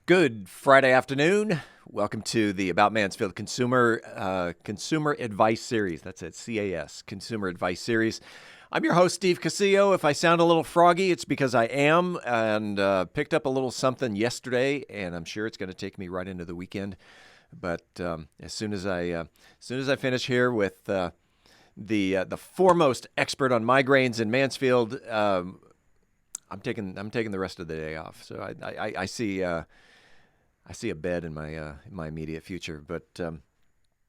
Good Friday afternoon. Welcome to the About Mansfield Consumer Advice Series. That's it, CAS, Consumer Advice Series. I'm your host, Steve Casillo. If I sound a little froggy, it's because I am, and picked up a little something yesterday, and I'm sure it's going to take me right into the weekend. But as soon as I finish here with the foremost expert on migraines in Mansfield, I'm taking the rest of the day off. So I see. I see a bed in my immediate future, but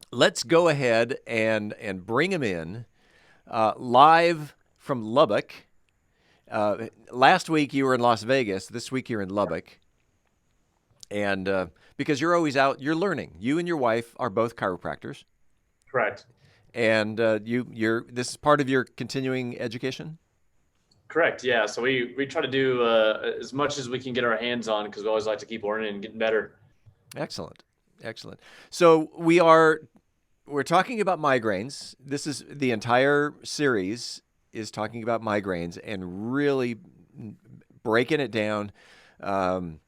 let's go ahead and bring him in live from Lubbock. Last week you were in Las Vegas. This week you're in Lubbock, and because you're always out, you're learning. You and your wife are both chiropractors, Correct. and this is part of your continuing education. Correct. Yeah. So we try to do as much as we can get our hands on because we always like to keep learning and getting better. Excellent, excellent. So we're talking about migraines. This is the entire series is talking about migraines and really breaking it down. Um,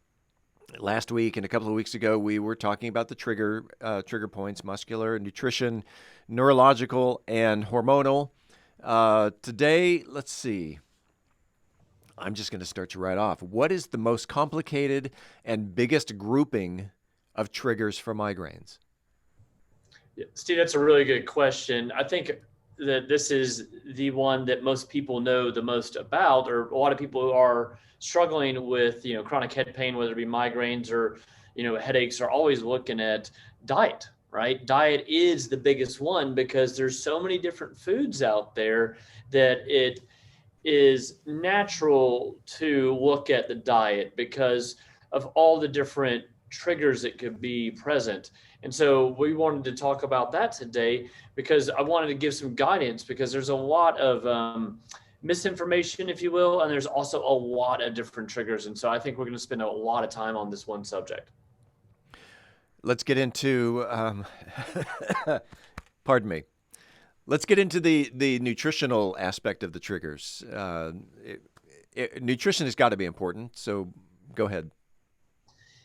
Last week and a couple of weeks ago, we were talking about the trigger points: muscular, nutrition, neurological, and hormonal. Today, let's see. I'm just going to start you right off. What is the most complicated and biggest grouping of triggers for migraines? Yeah, Steve, that's a really good question. I think that this is the one that most people know the most about, or a lot of people who are struggling with, chronic head pain, whether it be migraines or, headaches, are always looking at diet, right? Diet is the biggest one because there's so many different foods out there that it is natural to look at the diet because of all the different triggers that could be present. And so we wanted to talk about that today because I wanted to give some guidance because there's a lot of misinformation, if you will, and there's also a lot of different triggers. And so I think we're going to spend a lot of time on this one subject. Let's get into, pardon me. Let's get into the nutritional aspect of the triggers. Nutrition has got to be important. So go ahead.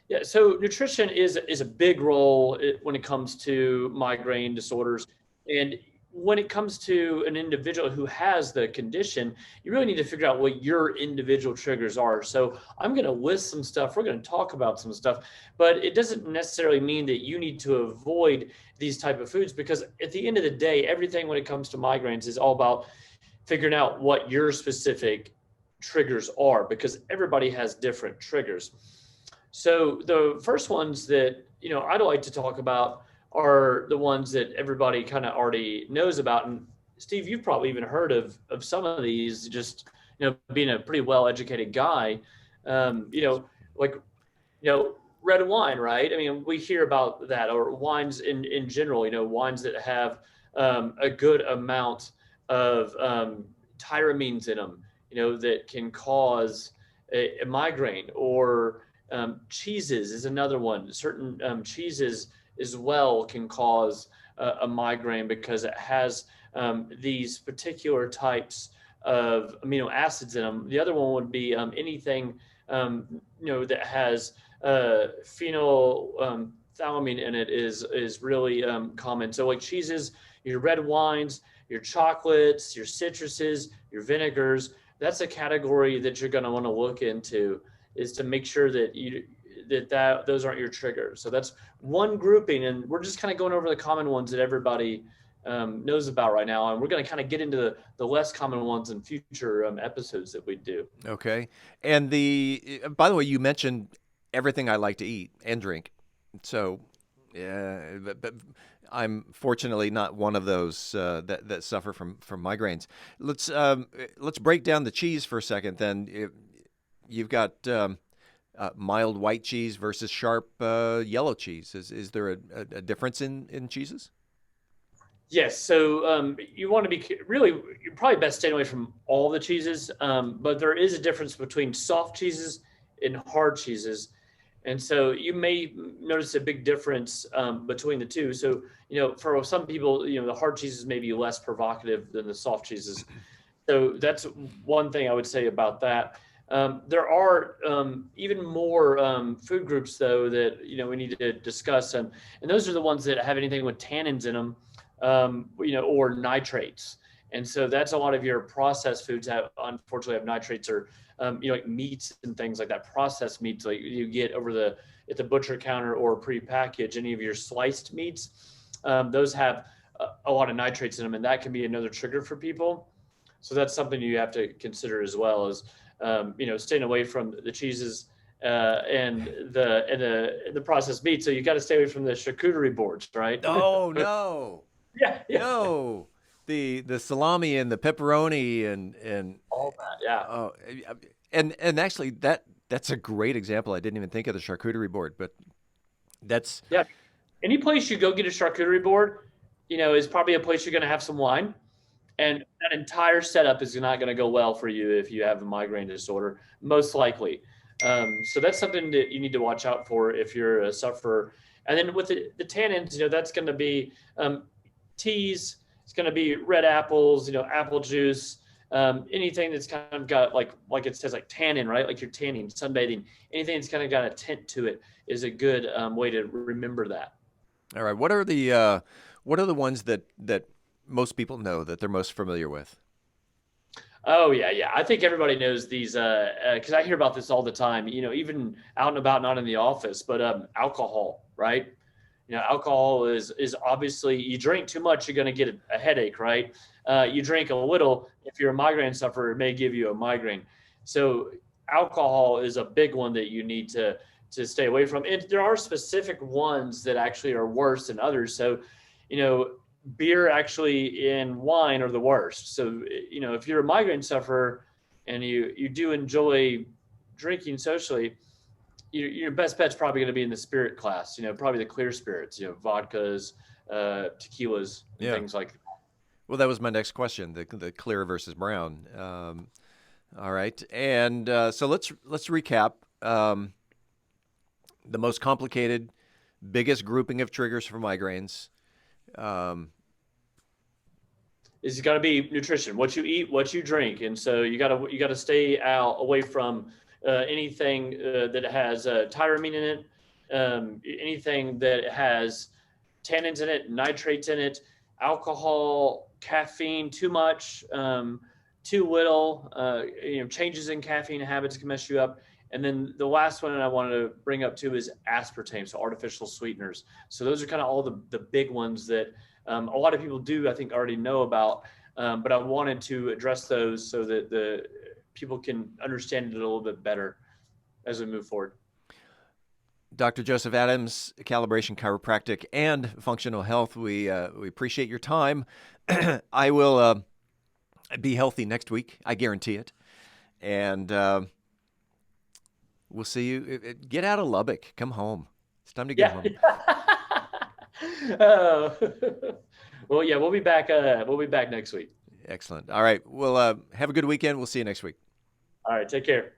Yeah, so nutrition is a big role when it comes to migraine disorders, and when it comes to an individual who has the condition, you really need to figure out what your individual triggers are. So I'm going to list some stuff. We're going to talk about some stuff, but it doesn't necessarily mean that you need to avoid these type of foods because at the end of the day, everything when it comes to migraines is all about figuring out what your specific triggers are because everybody has different triggers. So the first ones that I'd like to talk about are the ones that everybody kind of already knows about. And Steve, you've probably even heard of some of these. Just being a pretty well educated guy, like red wine, right? I mean, we hear about that, or wines in general. Wines that have a good amount of tyramines in them. That can cause a migraine or cheeses is another one. Certain cheeses as well can cause a migraine because it has these particular types of amino acids in them. The other one would be anything that has phenolphthaleamine in it is really common. So like cheeses, your red wines, your chocolates, your citruses, your vinegars. That's a category that you're going to want to look into is to make sure that those aren't your triggers. So that's one grouping, and we're just kind of going over the common ones that everybody knows about right now, and we're going to kind of get into the less common ones in future episodes that we do. Okay. And by the way, you mentioned everything I like to eat and drink. So, but I'm fortunately not one of those that suffer from migraines. Let's break down the cheese for a second. Then you've got mild white cheese versus sharp yellow cheese. Is there a difference in cheeses? Yes, so you want to be really, you're probably best staying away from all the cheeses, but there is a difference between soft cheeses and hard cheeses. And so you may notice a big difference between the two. So, for some people, the hard cheeses may be less provocative than the soft cheeses. So that's one thing I would say about that. There are even more food groups, though, that we need to discuss, and those are the ones that have anything with tannins in them, or nitrates. And so that's a lot of your processed foods have, unfortunately, have nitrates, or like meats and things like that. Processed meats, like you get over the at the butcher counter or prepackaged, any of your sliced meats, those have a lot of nitrates in them, and that can be another trigger for people. So that's something you have to consider as well as staying away from the cheeses and the processed meat. So you got to stay away from the charcuterie boards, right? Oh no, Yeah, yeah, no, the salami and the pepperoni and all that. Yeah, oh, and actually that's a great example. I didn't even think of the charcuterie board, but that's yeah. Any place you go get a charcuterie board, is probably a place you're going to have some wine. And that entire setup is not going to go well for you if you have a migraine disorder, most likely. So that's something that you need to watch out for if you're a sufferer. And then with the tannins, that's going to be teas. It's going to be red apples, apple juice, anything that's kind of got like it says like tannin, right? Like you're tanning, sunbathing. Anything that's kind of got a tint to it is a good way to remember that. all right. What are the ones that most people know that they're most familiar with? Oh yeah, yeah. I think everybody knows these because I hear about this all the time. Even out and about, not in the office, but alcohol, right? Alcohol is obviously you drink too much, you're going to get a headache, right? You drink a little, if you're a migraine sufferer, it may give you a migraine. So alcohol is a big one that you need to stay away from. And there are specific ones that actually are worse than others. So, you know, beer actually and wine are the worst. So, if you're a migraine sufferer and you do enjoy drinking socially, your best bet's probably going to be in the spirit class. Probably the clear spirits. Vodkas, tequilas, and Yeah. things like that. Well, that was my next question: the clear versus brown. All right, and so let's recap. The most complicated, biggest grouping of triggers for migraines. Um, Is got to be nutrition, what you eat, what you drink, and so you got to stay out away from anything that has tyramine in it, anything that has tannins in it, nitrates in it, alcohol, caffeine, too much, too little. Changes in caffeine habits can mess you up. And then the last one I wanted to bring up too is aspartame, so artificial sweeteners. So those are kind of all the big ones that a lot of people do, I think, already know about. But I wanted to address those so that the people can understand it a little bit better as we move forward. Dr. Joseph Adams, calibration chiropractic and functional health. We appreciate your time. I will be healthy next week. I guarantee it. And we'll see you. Get out of Lubbock. Come home. It's time to get Yeah. home. uh, well, yeah, we'll be back. We'll be back next week. Excellent. All right. Well, have a good weekend. We'll see you next week. All right. Take care.